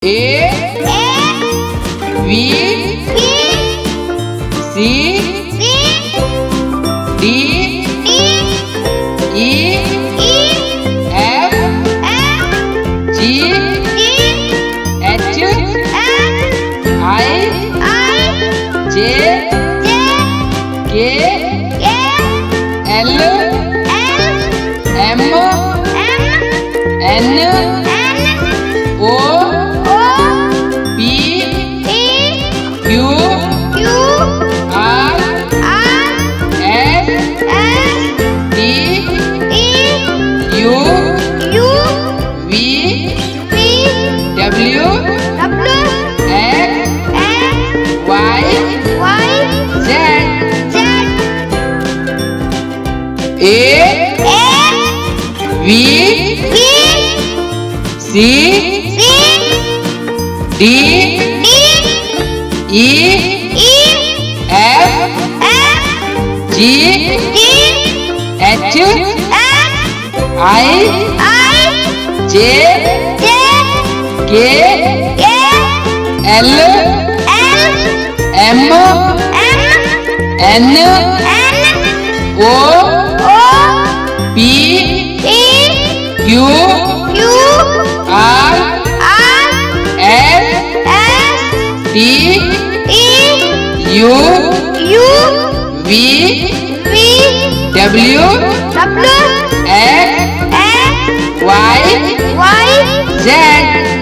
A V C D E F G H I J K L M N O P Q R S T U V W X Y Z A V C D E F G H I J K L M N O P Q R S T U V W X Y Z